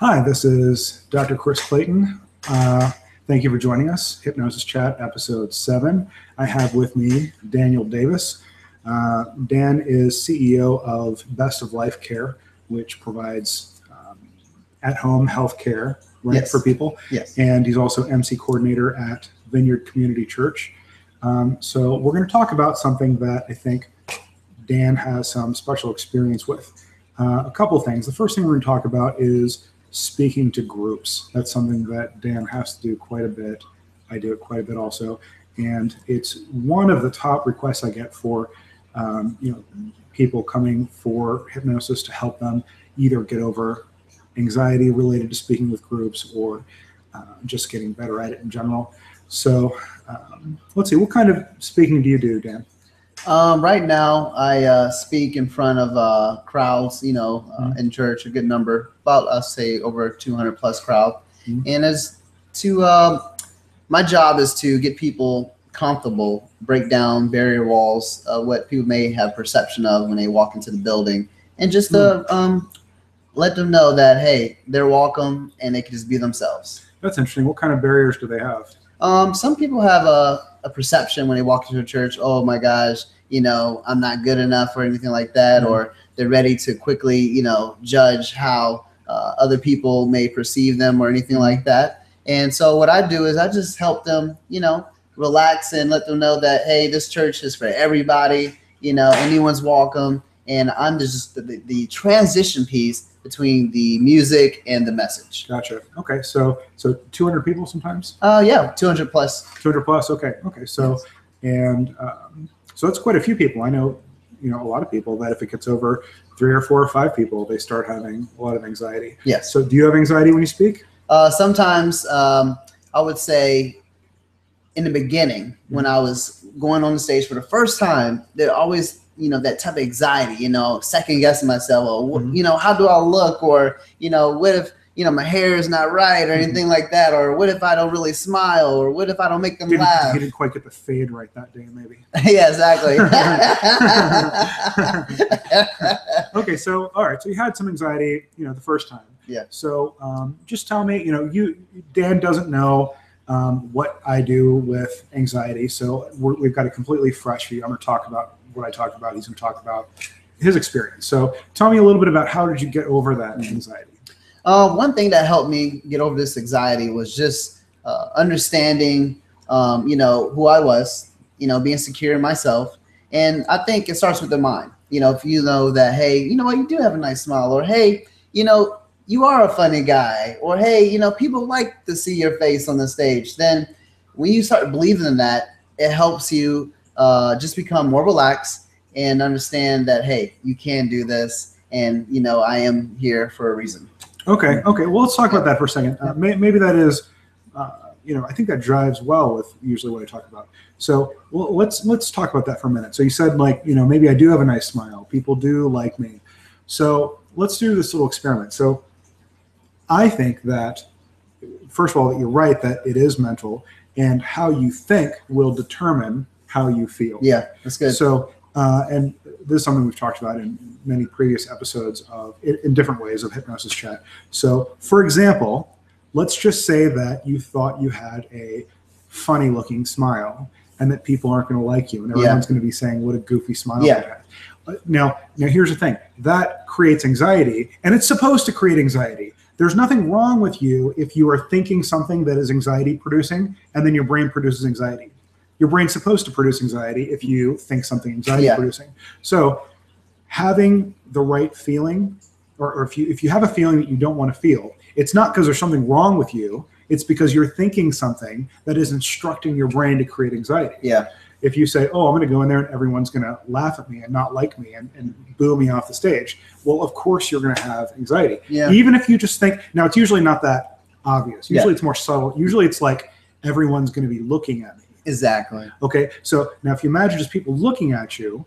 Hi, this is Dr. Chris Clayton. Thank you for joining us. Hypnosis Chat, episode 7. I have with me Daniel Davis. Dan is CEO of Best of Life Care, which provides at-home health care for people. Yes. And he's also MC coordinator at Vineyard Community Church. So we're going to talk about something that I think Dan has some special experience with. A couple things. The first thing we're going to talk about is speaking to groups. That's something that Dan has to do quite a bit. I do it quite a bit also. And it's one of the top requests I get for people coming for hypnosis to help them either get over anxiety related to speaking with groups or just getting better at it in general. So let's see, what kind of speaking do you do, Dan? Right now, I speak in front of crowds, in church, a good number, about, I'll say, over 200 plus crowd. And my job is to get people comfortable, break down barrier walls, what people may have perception of when they walk into the building, and just to let them know that, hey, they're welcome and they can just be themselves. That's interesting. What kind of barriers do they have? Some people have a perception when they walk into a church, oh my gosh, I'm not good enough or anything like that, or they're ready to quickly, judge how other people may perceive them or anything like that. And so what I do is I just help them, relax and let them know that, hey, this church is for everybody, anyone's welcome. And I'm just the transition piece between the music and the message. Gotcha. Okay. So 200 people sometimes? Yeah, 200 plus. 200 plus. Okay. So, yes. And so it's quite a few people. I know, a lot of people that if it gets over 3 or 4 or 5 people, they start having a lot of anxiety. Yes. So do you have anxiety when you speak? Sometimes I would say in the beginning, when I was going on the stage for the first time, there always that type of anxiety, second guessing myself, or, how do I look? Or, what if, my hair is not right or anything like that? Or what if I don't really smile? Or what if I don't make them laugh? You didn't quite get the fade right that day, maybe. Yeah, exactly. Okay. So, all right. So you had some anxiety, the first time. Yeah. So just tell me, Dan doesn't know what I do with anxiety. So we've got a completely fresh view. I'm going to talk about what I talked about. He's going to talk about his experience. So tell me a little bit about how did you get over that anxiety? One thing that helped me get over this anxiety was just understanding, who I was, being secure in myself. And I think it starts with the mind. If you know that, hey, you know what, you do have a nice smile, or hey, you are a funny guy, or hey, people like to see your face on the stage, then when you start believing in that, it helps you just become more relaxed and understand that, hey, you can do this, and I am here for a reason. Okay. Well, let's talk about that for a second. Maybe that is, I think that drives well with usually what I talk about. So let's talk about that for a minute. So you said, maybe I do have a nice smile. People do like me. So let's do this little experiment. So I think that, first of all, that you're right, that it is mental, and how you think will determine how you feel. Yeah, that's good. So, and this is something we've talked about in many previous episodes in different ways of Hypnosis Chat. So, for example, let's just say that you thought you had a funny looking smile and that people aren't going to like you, and everyone's going to be saying, what a goofy smile you have. Now, here's the thing. That creates anxiety, and it's supposed to create anxiety. There's nothing wrong with you if you are thinking something that is anxiety producing, and then your brain produces anxiety. Your brain's supposed to produce anxiety if you think something anxiety producing. So having the right feeling, or if you have a feeling that you don't want to feel, it's not because there's something wrong with you. It's because you're thinking something that is instructing your brain to create anxiety. Yeah. If you say, oh, I'm going to go in there and everyone's going to laugh at me and not like me and boo me off the stage, well, of course you're going to have anxiety. Yeah. Even if you just think, now it's usually not that obvious. Usually it's more subtle. Usually it's like everyone's going to be looking at me. Exactly. Okay. So now if you imagine just people looking at you,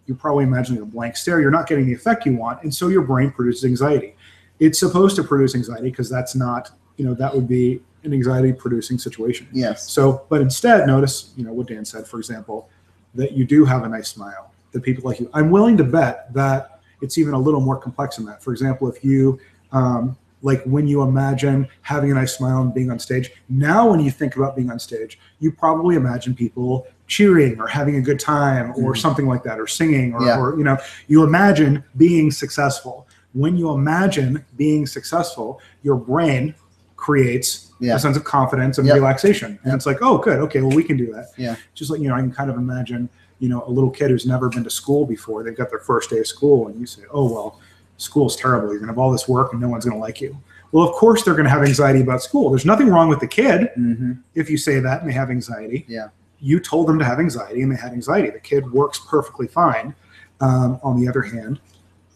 you're probably imagining a blank stare. You're not getting the effect you want. And so your brain produces anxiety. It's supposed to produce anxiety because that's not, that would be an anxiety producing situation. Yes. So, but instead notice, what Dan said, for example, that you do have a nice smile, that people like you. I'm willing to bet that it's even a little more complex than that. For example, if you like when you imagine having a nice smile and being on stage. Now, when you think about being on stage, you probably imagine people cheering or having a good time or something like that, or singing, or you imagine being successful. When you imagine being successful, your brain creates a sense of confidence and relaxation. And it's like, oh, good. Okay, well, we can do that. Yeah. Just like, I can kind of imagine, a little kid who's never been to school before. They've got their first day of school, and you say, oh, well, school's terrible. You're going to have all this work and no one's going to like you. Well, of course they're going to have anxiety about school. There's nothing wrong with the kid if you say that and they have anxiety. Yeah. You told them to have anxiety and they had anxiety. The kid works perfectly fine. On the other hand,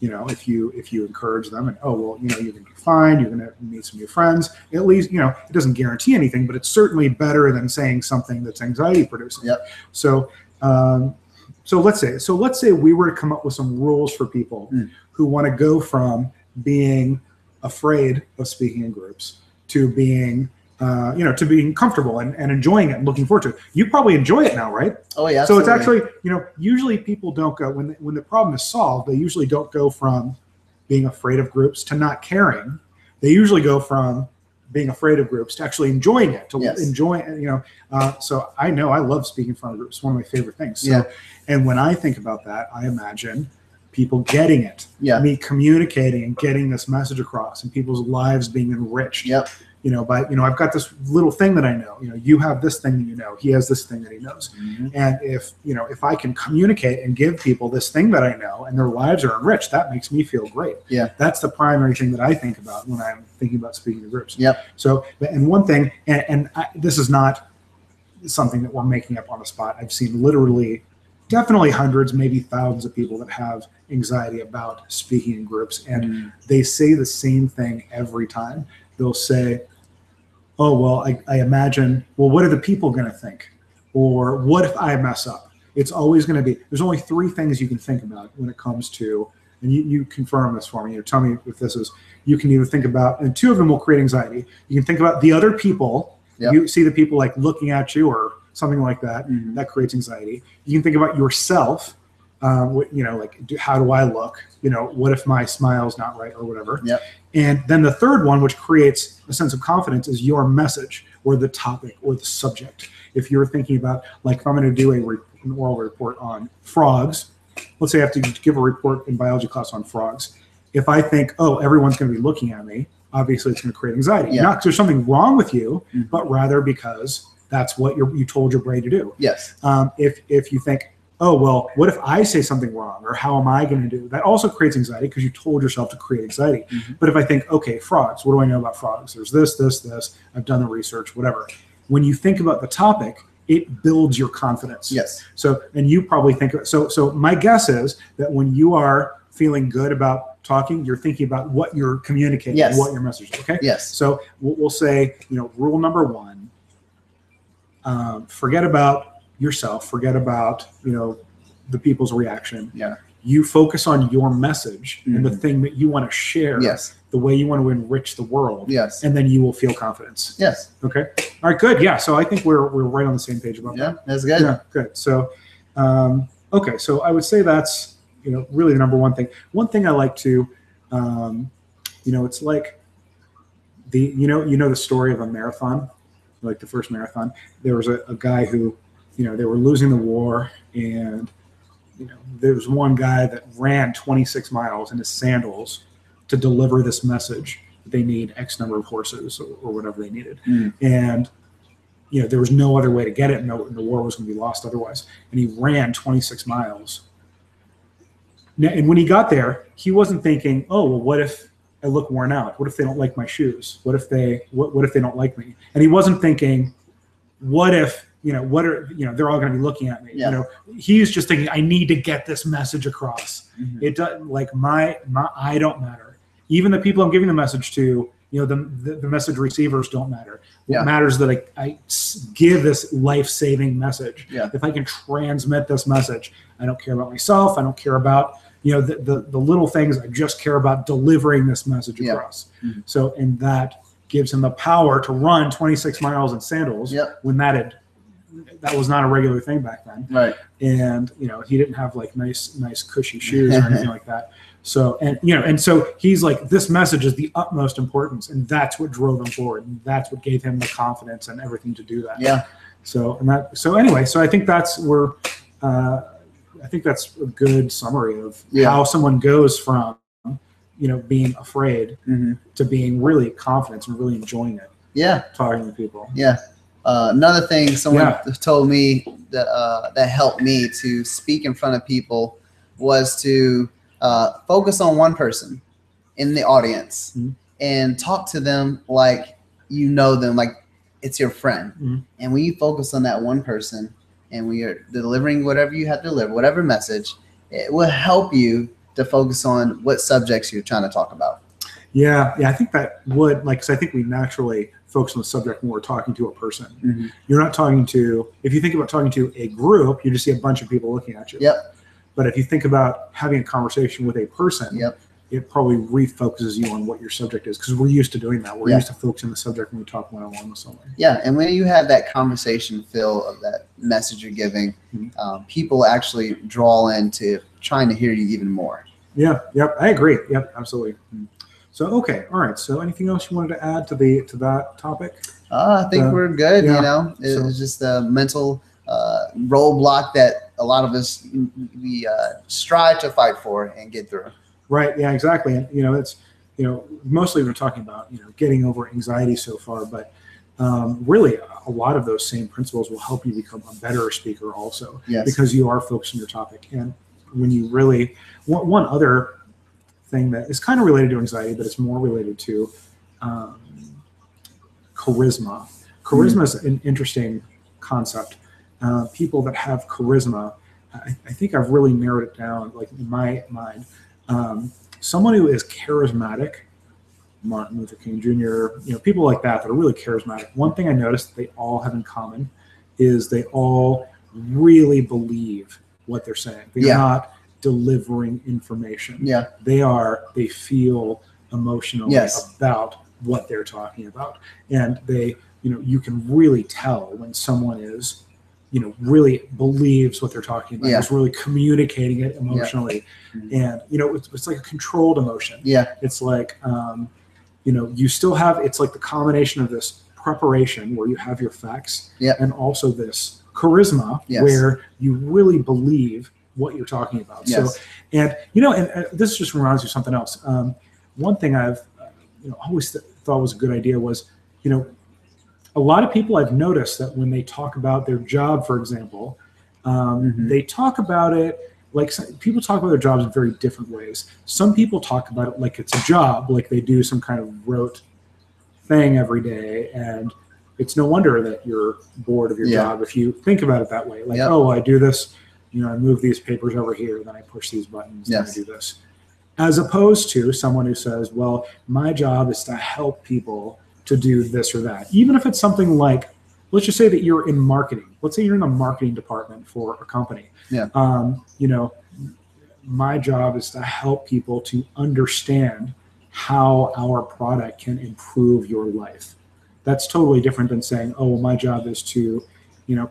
if you encourage them and, oh, well, you're going to be fine, you're going to meet some new friends, at least, it doesn't guarantee anything, but it's certainly better than saying something that's anxiety producing. Yep. So let's say we were to come up with some rules for people who want to go from being afraid of speaking in groups to being to being comfortable and enjoying it and looking forward to it. You probably enjoy it now, right? Oh yeah. So it's actually, usually people don't go, when the problem is solved, they usually don't go from being afraid of groups to not caring. They usually go from being afraid of groups to actually enjoying it, to enjoy, so I know I love speaking in front of groups. It's one of my favorite things. So, and when I think about that, I imagine people getting it, me communicating and getting this message across, and people's lives being enriched. I've got this little thing that I know, you have this thing that he has this thing that he knows. And if I can communicate and give people this thing that I know and their lives are enriched, that makes me feel great. That's the primary thing that I think about when I'm thinking about speaking to groups. So, and one thing, this is not something that we're making up on the spot. I've seen definitely hundreds, maybe thousands of people that have anxiety about speaking in groups, and they say the same thing every time. They'll say, oh, well, I imagine, well, what are the people going to think? Or what if I mess up? It's always going to be, there's only three things you can think about when it comes to, and you confirm this for me, tell me if this is, you can either think about, and two of them will create anxiety. You can think about the other people. You see the people like looking at you or something like that, that creates anxiety. You can think about yourself, like, how do I look? What if my smile's not right or whatever? And then the third one, which creates a sense of confidence, is your message or the topic or the subject. If you're thinking about, like, if I'm going to do an oral report on frogs, let's say I have to give a report in biology class on frogs. If I think, oh, everyone's going to be looking at me, obviously it's going to create anxiety. Not because there's something wrong with you, but rather because that's what you told your brain to do. If you think, oh, well, what if I say something wrong, or how am I going to do? That also creates anxiety because you told yourself to create anxiety. But if I think, okay, frogs, what do I know about frogs? There's this, I've done the research, whatever. When you think about the topic, it builds your confidence. So, and you probably think, so my guess is that when you are feeling good about talking, you're thinking about what you're communicating, what your message is, okay? So we'll say, rule number one, forget about yourself, forget about the people's reaction. You focus on your message and the thing that you want to share, the way you want to enrich the world, and then you will feel confidence. Okay. All right. Good. Yeah. So I think we're right on the same page about that. That's good. Yeah. Good. So, okay. So I would say that's really the number one thing. One thing I like to, it's like the story of a marathon, like the first marathon. There was a guy who, they were losing the war, and there was one guy that ran 26 miles in his sandals to deliver this message that they need X number of horses or whatever they needed. And there was no other way to get it, and the war was going to be lost otherwise. And he ran 26 miles. And when he got there, he wasn't thinking, oh, well, what if I look worn out? What if they don't like my shoes? What if they don't like me? And he wasn't thinking, what if they're all going to be looking at me. He's just thinking, I need to get this message across. It doesn't, like, my I don't matter. Even the people I'm giving the message to, the message receivers don't matter. What matters is that I give this life-saving message. If I can transmit this message, I don't care about myself. I don't care about the little things. I just care about delivering this message across. So, and that gives him the power to run 26 miles in sandals when that was not a regular thing back then. And he didn't have like nice cushy shoes or anything like that. So, and so he's like, this message is the utmost importance, and that's what drove him forward, and that's what gave him the confidence and everything to do that. Yeah. So anyway, so I think that's where I think that's a good summary of how someone goes from being afraid to being really confident and really enjoying it. Yeah. Talking to people. Yeah. Another thing someone told me that helped me to speak in front of people was to focus on one person in the audience and talk to them like you know them, like it's your friend. And when you focus on that one person and when you're delivering whatever you have to deliver, whatever message, it will help you to focus on what subjects you're trying to talk about. Yeah, I think that would, because I think we naturally focus on the subject when we're talking to a person. You're not talking to, if you think about talking to a group, you just see a bunch of people looking at you. Yep. But if you think about having a conversation with a person, it probably refocuses you on what your subject is, because we're used to doing that. We're used to focusing on the subject when we talk one-on-one with someone. Yeah, and when you have that conversation feel of that message you're giving, people actually draw into trying to hear you even more. Yeah, I agree. Yep, absolutely. So, okay, all right. So anything else you wanted to add to that topic? I think we're good, It's just a mental roadblock that a lot of us, we strive to fight for and get through. Right, yeah, exactly. And, it's, mostly we're talking about, getting over anxiety so far, but really a lot of those same principles will help you become a better speaker also, because you are focused on your topic. And when you really, one other thing that is kind of related to anxiety, but it's more related to charisma. Charisma is an interesting concept. People that have charisma, I think I've really narrowed it down, like in my mind. Someone who is charismatic, Martin Luther King Jr., people like that are really charismatic. One thing I noticed they all have in common is they all really believe what they're saying. They're not delivering information. They feel emotionally about what they're talking about. And they, you can really tell when someone is, really believes what they're talking about. Is really communicating it emotionally. And, it's like a controlled emotion. It's like, you still have, it's like the combination of this preparation where you have your facts and also this charisma where you really believe what you're talking about. So, and this just reminds me of something else. One thing I've always thought was a good idea was, a lot of people I've noticed that when they talk about their job, for example, they talk about it like people talk about their jobs in very different ways. Some people talk about it like it's a job, like they do some kind of rote thing every day, and it's no wonder that you're bored of your job if you think about it that way. Like, oh, I do this. I move these papers over here, then I push these buttons, and I do this. As opposed to someone who says, well, my job is to help people to do this or that. Even if it's something like, let's just say that you're in marketing. Let's say you're in the marketing department for a company. My job is to help people to understand how our product can improve your life. That's totally different than saying, oh, well, my job is to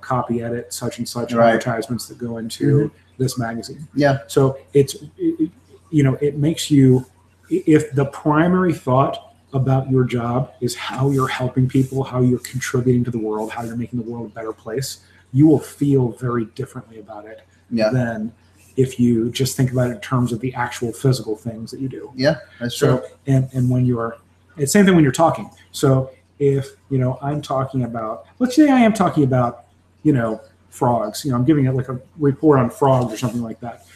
copy edit such and such advertisements that go into this magazine. So it makes you, if the primary thought about your job is how you're helping people, how you're contributing to the world, how you're making the world a better place, you will feel very differently about it than if you just think about it in terms of the actual physical things that you do. That's true. And when it's the same thing when you're talking. So if, I'm talking about, let's say I am talking about, frogs, I'm giving it like a report on frogs or something like that.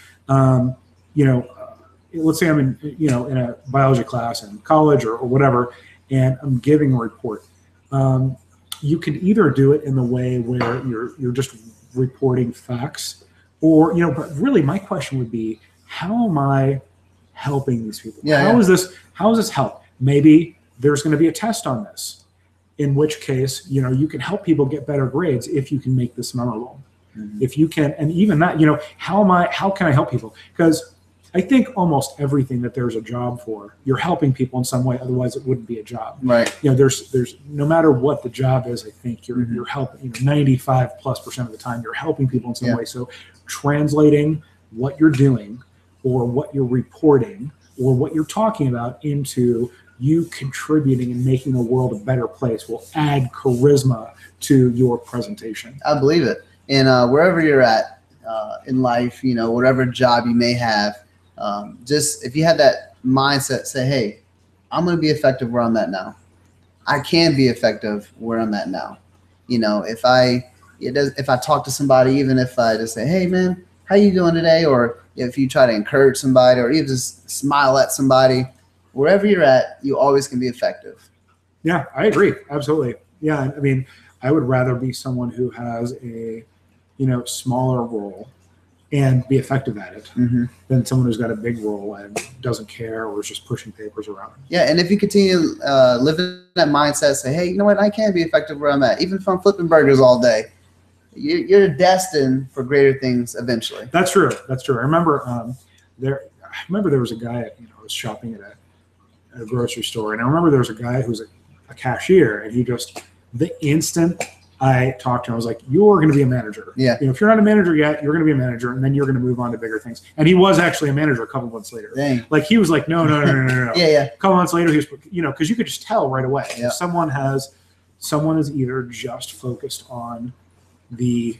Let's say I'm in a biology class in college or whatever, and I'm giving a report. You can either do it in the way where you're just reporting facts, or but really my question would be, how am I helping these people? How is this help? Maybe there's going to be a test on this, in which case, you can help people get better grades if you can make this memorable. If you can, and even that, how can I help people? Because I think almost everything that there's a job for, you're helping people in some way. Otherwise, it wouldn't be a job. Right. There's no matter what the job is, I think you're helping. 95+% of the time, you're helping people in some way. So, translating what you're doing or what you're reporting or what you're talking about into you contributing and making the world a better place will add charisma to your presentation. I believe it. And wherever you're at in life, you know, whatever job you may have, just if you have that mindset, say, hey, I'm going to be effective where I'm at now. I can be effective where I'm at now. You know, if I talk to somebody, even if I just say, hey, man, how you doing today? Or if you try to encourage somebody or you just smile at somebody, wherever you're at, you always can be effective. Yeah, I agree. Absolutely. Yeah. I mean, I would rather be someone who has a, you know, smaller role and be effective at it than someone who's got a big role and doesn't care or is just pushing papers around. Yeah, and if you continue living that mindset, say, hey, you know what, I can be effective where I'm at. Even if I'm flipping burgers all day, you're destined for greater things eventually. That's true. That's true. I remember there was a guy, you know, I was shopping at a grocery store, and I remember there was a guy who was a cashier, and he just, the instant I talked to him, I was like, you're going to be a manager. Yeah. You know, if you're not a manager yet, you're going to be a manager, and then you're going to move on to bigger things. And he was actually a manager a couple months later. Dang. Like he was like, no. Yeah. A couple months later, he was, you know, because you could just tell right away. Yeah. If someone is either just focused on the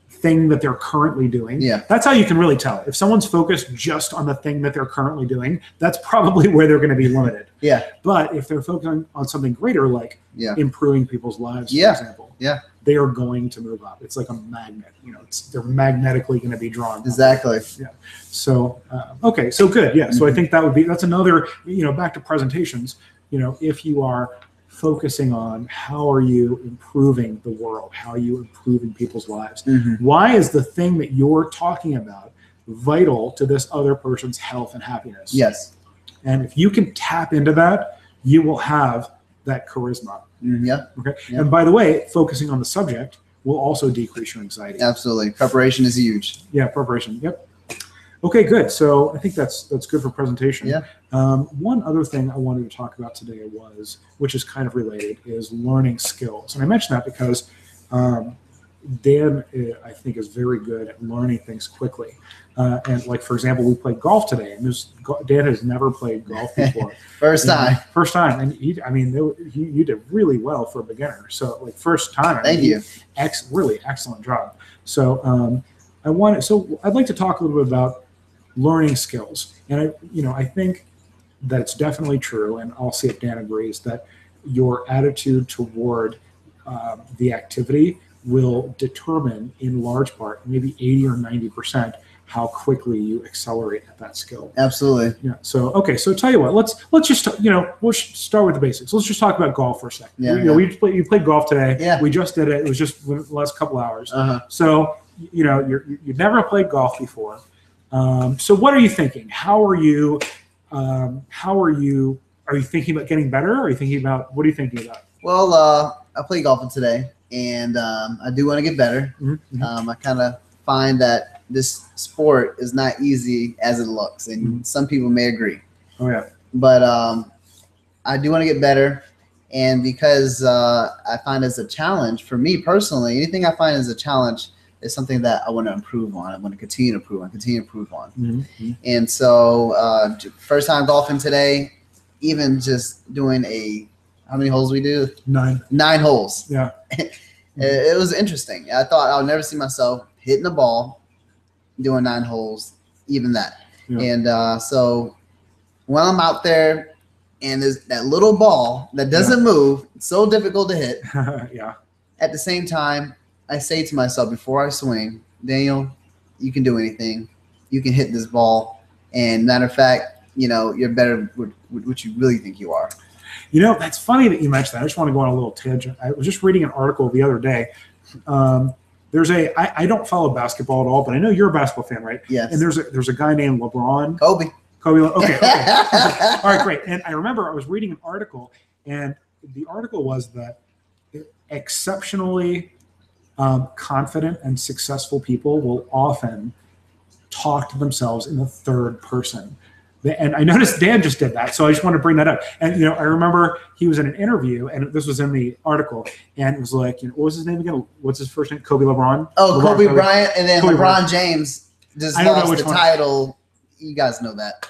thing that they're currently doing. Yeah. That's how you can really tell. If someone's focused just on the thing that they're currently doing, that's probably where they're going to be limited. Yeah. But if they're focusing on something greater, like improving people's lives, for example, they are going to move up. It's like a magnet. You know, they're magnetically going to be drawn. Exactly. Yeah. So, okay. So good. Yeah. So I think that's another, you know, back to presentations, you know, if you are focusing on how are you improving the world, how are you improving people's lives, why is the thing that you're talking about vital to this other person's health and happiness? Yes. And if you can tap into that, you will have that charisma. Yeah. Okay. Yeah. And by the way, focusing on the subject will also decrease your anxiety. Absolutely. Preparation is huge. Yeah. Preparation. Yep. Okay, good. So I think that's good for presentation. Yeah. One other thing I wanted to talk about today which is kind of related, is learning skills. And I mentioned that because Dan, I think, is very good at learning things quickly. And like, for example, we played golf today, and Dan has never played golf before. First time. And you did really well for a beginner. So like first time. Thank you. Really excellent job. So I'd like to talk a little bit about learning skills. And I think that it's definitely true, and I'll see if Dan agrees, that your attitude toward the activity will determine, in large part, maybe 80 or 90%, how quickly you accelerate at that skill. Absolutely. Yeah. So, okay. So tell you what, let's just, we'll start with the basics. Let's just talk about golf for a second. Yeah. You played golf today. Yeah. We just did it. It was just the last couple hours. So, you've never played golf before. So what are you thinking? Are you thinking about getting better? What are you thinking about? Well, I played golf today, and I do want to get better. I kind of find that this sport is not easy as it looks, and some people may agree. Oh yeah. But I do want to get better, and because I find as a challenge for me personally, anything I find as a challenge is something that I want to improve on. I want to continue to improve on. And so first time golfing today, even just doing how many holes we do? 9 holes. Yeah. It was interesting. I thought I would never see myself hitting the ball, doing 9 holes, even that. Yeah. And so when I'm out there and there's that little ball that doesn't move, it's so difficult to hit. Yeah. At the same time, I say to myself before I swing, Daniel, you can do anything. You can hit this ball. And matter of fact, you're better with what you really think you are. That's funny that you mentioned that. I just want to go on a little tangent. I was just reading an article the other day. I don't follow basketball at all, but I know you're a basketball fan, right? Yes. And there's a guy named LeBron. Kobe. Okay. All right, great. And I remember I was reading an article, and the article was that exceptionally confident and successful people will often talk to themselves in the third person. And I noticed Dan just did that, so I just want to bring that up. And I remember he was in an interview, and this was in the article, and it was like, what was his name again? What's his first name? Kobe LeBron. Oh, Kobe Bryant, and then Kobe LeBron James just lost the title You guys know that.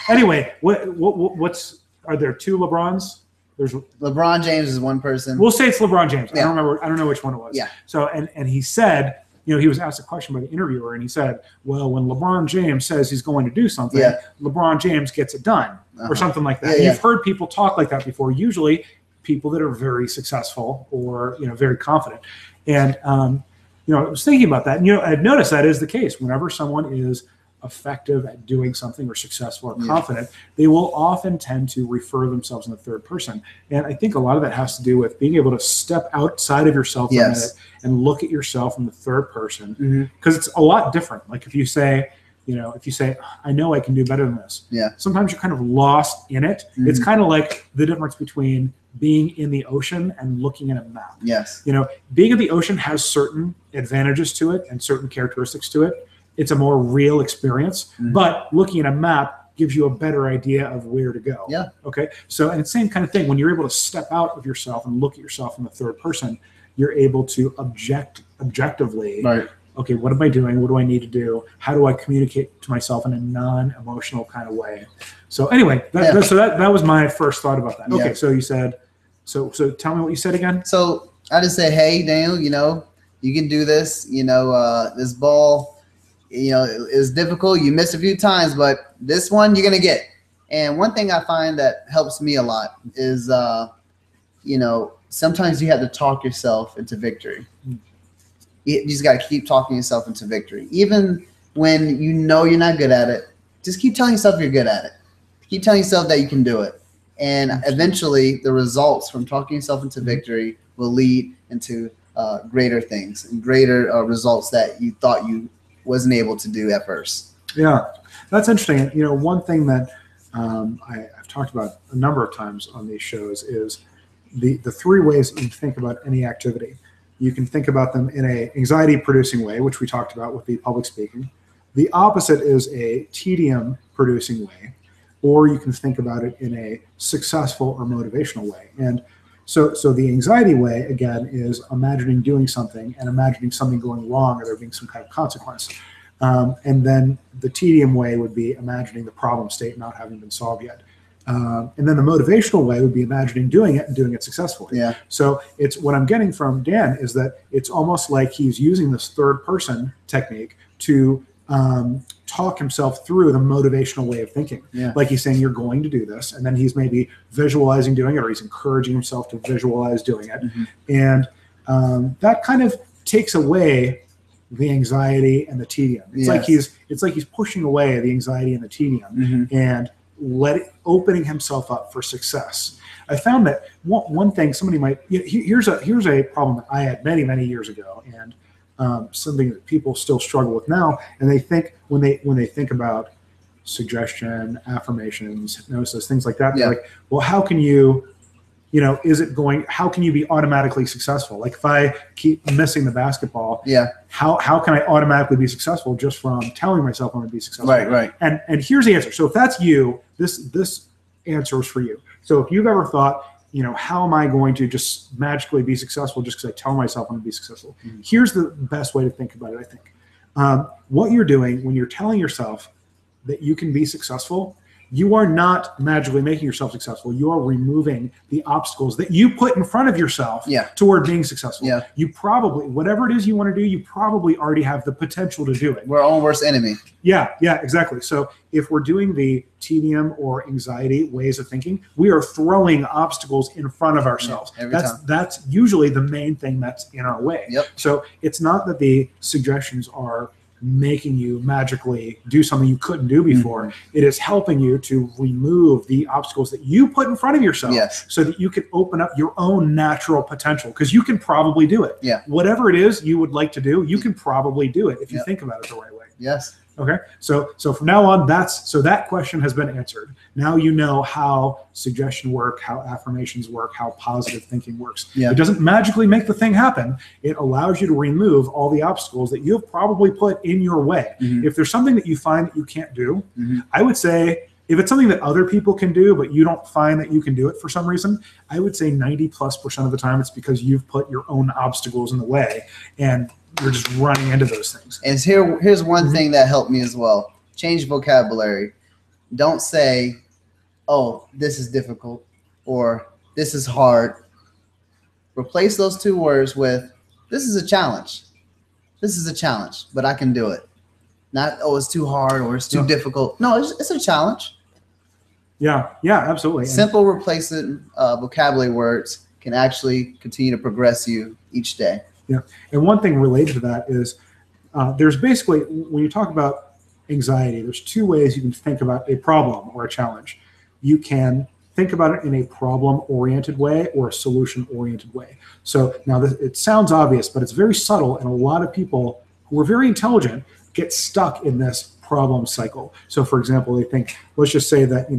Anyway, are there two LeBrons? There's LeBron James is one person. We'll say it's LeBron James. Yeah. I don't know which one it was. Yeah. So and he said, he was asked a question by the interviewer, and he said, well, when LeBron James says he's going to do something, LeBron James gets it done, or something like that. You've heard people talk like that before, usually people that are very successful or, very confident. And, I was thinking about that. And, I've noticed that is the case. Whenever someone is effective at doing something or successful or confident, they will often tend to refer themselves in the third person. And I think a lot of that has to do with being able to step outside of yourself for a minute and look at yourself in the third person, because it's a lot different. Like if you say, I know I can do better than this. Yeah. Sometimes you're kind of lost in it. It's kind of like the difference between being in the ocean and looking at a map. Yes. Being in the ocean has certain advantages to it and certain characteristics to it. It's a more real experience, but looking at a map gives you a better idea of where to go. Yeah. Okay. So, and the same kind of thing, when you're able to step out of yourself and look at yourself in the third person, you're able to objectively, okay, what am I doing? What do I need to do? How do I communicate to myself in a non-emotional kind of way? So anyway, that was my first thought about that. Okay. So you said, so tell me what you said again. So I just say, hey, Daniel, you can do this, this ball, is difficult. You missed a few times, but this one you're going to get. And one thing I find that helps me a lot is, sometimes you have to talk yourself into victory. You just got to keep talking yourself into victory. Even when you're not good at it, just keep telling yourself you're good at it. Keep telling yourself that you can do it. And eventually the results from talking yourself into victory will lead into greater things and greater results that you thought you wasn't able to do at first. Yeah, that's interesting. One thing that I've talked about a number of times on these shows is the three ways that you think about any activity. You can think about them in a anxiety-producing way, which we talked about with the public speaking. The opposite is a tedium-producing way, or you can think about it in a successful or motivational way. And so the anxiety way, again, is imagining doing something and imagining something going wrong or there being some kind of consequence. And then the tedium way would be imagining the problem state not having been solved yet. And then the motivational way would be imagining doing it and doing it successfully. Yeah. So it's what I'm getting from Dan is that it's almost like he's using this third person technique to talk himself through the motivational way of thinking. Yeah. Like he's saying, you're going to do this. And then he's maybe visualizing doing it, or he's encouraging himself to visualize doing it. And that kind of takes away the anxiety and the tedium. It's like he's pushing away the anxiety and the tedium and opening himself up for success. I found that one thing somebody might, here's a problem that I had many years ago, and something that people still struggle with now. And they think when they think about suggestion, affirmations, hypnosis, things like that, they're like, well, how can you, how can you be automatically successful? Like if I keep missing the basketball, how can I automatically be successful just from telling myself I'm going to be successful? Right. And here's the answer. So if that's you, this answer is for you. So if you've ever thought, how am I going to just magically be successful just because I tell myself I'm going to be successful? Here's the best way to think about it, I think. What you're doing when you're telling yourself that you can be successful, you are not magically making yourself successful. You are removing the obstacles that you put in front of yourself toward being successful. Yeah. You probably, whatever it is you want to do, you probably already have the potential to do it. We're our own worst enemy. Yeah, exactly. So if we're doing the tedium or anxiety ways of thinking, we are throwing obstacles in front of ourselves. That's usually the main thing that's in our way. Yep. So it's not that the suggestions are making you magically do something you couldn't do before. It is helping you to remove the obstacles that you put in front of yourself so that you can open up your own natural potential, because you can probably do it. Yeah. Whatever it is you would like to do, you can probably do it if you think about it the right way. Yes. Okay. So from now on, that question has been answered. Now you know how suggestion work, how affirmations work, how positive thinking works. Yeah. It doesn't magically make the thing happen. It allows you to remove all the obstacles that you've probably put in your way. If there's something that you find that you can't do, I would say, if it's something that other people can do, but you don't find that you can do it for some reason, I would say 90+% of the time it's because you've put your own obstacles in the way and you're just running into those things. And here's one thing that helped me as well. Change vocabulary. Don't say, oh, this is difficult or this is hard. Replace those two words with, this is a challenge. This is a challenge, but I can do it. Not, oh, it's too hard or it's too difficult. No, it's a challenge. Yeah, absolutely. Simple replacement vocabulary words can actually continue to progress you each day. Yeah, and one thing related to that is there's basically, when you talk about anxiety, there's two ways you can think about a problem or a challenge. You can think about it in a problem-oriented way or a solution-oriented way. So now it sounds obvious, but it's very subtle, and a lot of people who are very intelligent get stuck in this problem cycle. So for example, they think, let's just say that,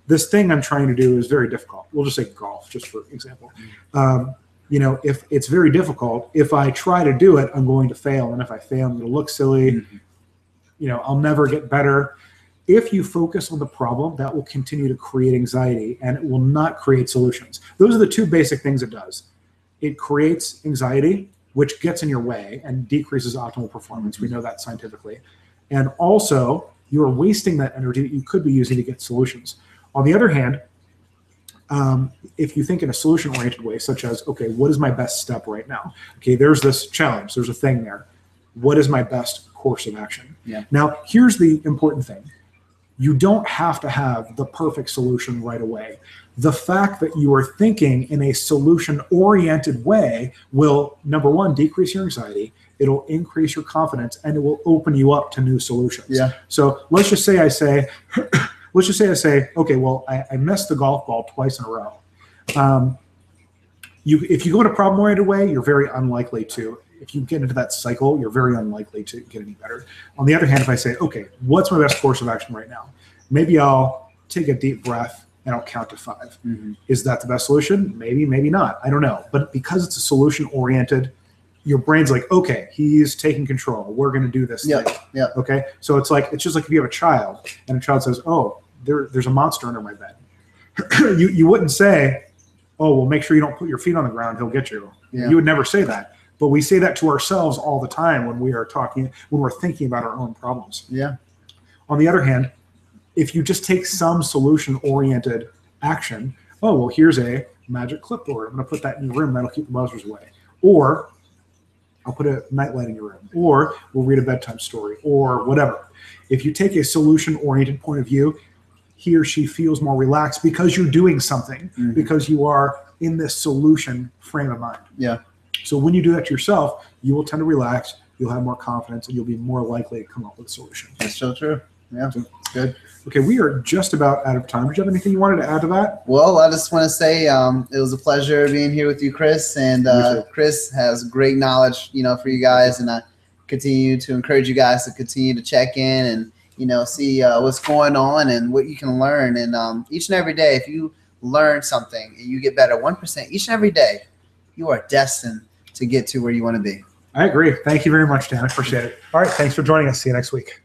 this thing I'm trying to do is very difficult. We'll just say golf, just for example. If it's very difficult, if I try to do it, I'm going to fail. And if I fail, I'm going to look silly. I'll never get better. If you focus on the problem, that will continue to create anxiety and it will not create solutions. Those are the two basic things it does. It creates anxiety, which gets in your way and decreases optimal performance. We know that scientifically. And also, you are wasting that energy that you could be using to get solutions. On the other hand, if you think in a solution-oriented way, such as, okay, what is my best step right now? Okay, there's this challenge. There's a thing there. What is my best course of action? Yeah. Now, here's the important thing. You don't have to have the perfect solution right away. The fact that you are thinking in a solution-oriented way will, number one, decrease your anxiety. It'll increase your confidence, and it will open you up to new solutions. Yeah. So let's just say I say, okay, well, I missed the golf ball twice in a row. If you go in a problem-oriented way, you're very unlikely to. If you get into that cycle, you're very unlikely to get any better. On the other hand, if I say, okay, what's my best course of action right now? Maybe I'll take a deep breath and I'll count to 5. Mm-hmm. Is that the best solution? Maybe, maybe not. I don't know. But because it's a solution-oriented, your brain's like, okay, he's taking control. We're going to do this thing. Yeah. Okay. So it's just like if you have a child and a child says, oh, there's a monster under my bed. you wouldn't say, oh, well, make sure you don't put your feet on the ground. He'll get you. Yeah. You would never say that. But we say that to ourselves all the time when we're thinking about our own problems. Yeah. On the other hand, if you just take some solution-oriented action, oh, well, here's a magic clipboard. I'm going to put that in your room. That'll keep the buzzers away. Or I'll put a nightlight in your room. Or we'll read a bedtime story or whatever. If you take a solution-oriented point of view, he or she feels more relaxed because you're doing something, because you are in this solution frame of mind. Yeah. So when you do that to yourself, you will tend to relax, you'll have more confidence, and you'll be more likely to come up with a solution. That's so true. Yeah, good. Okay, we are just about out of time. Did you have anything you wanted to add to that? Well, I just want to say it was a pleasure being here with you, Chris. And Chris has great knowledge, for you guys. And I continue to encourage you guys to continue to check in and, see what's going on and what you can learn. And each and every day, if you learn something and you get better 1% each and every day, you are destined to get to where you want to be. I agree. Thank you very much, Dan. I appreciate it. All right. Thanks for joining us. See you next week.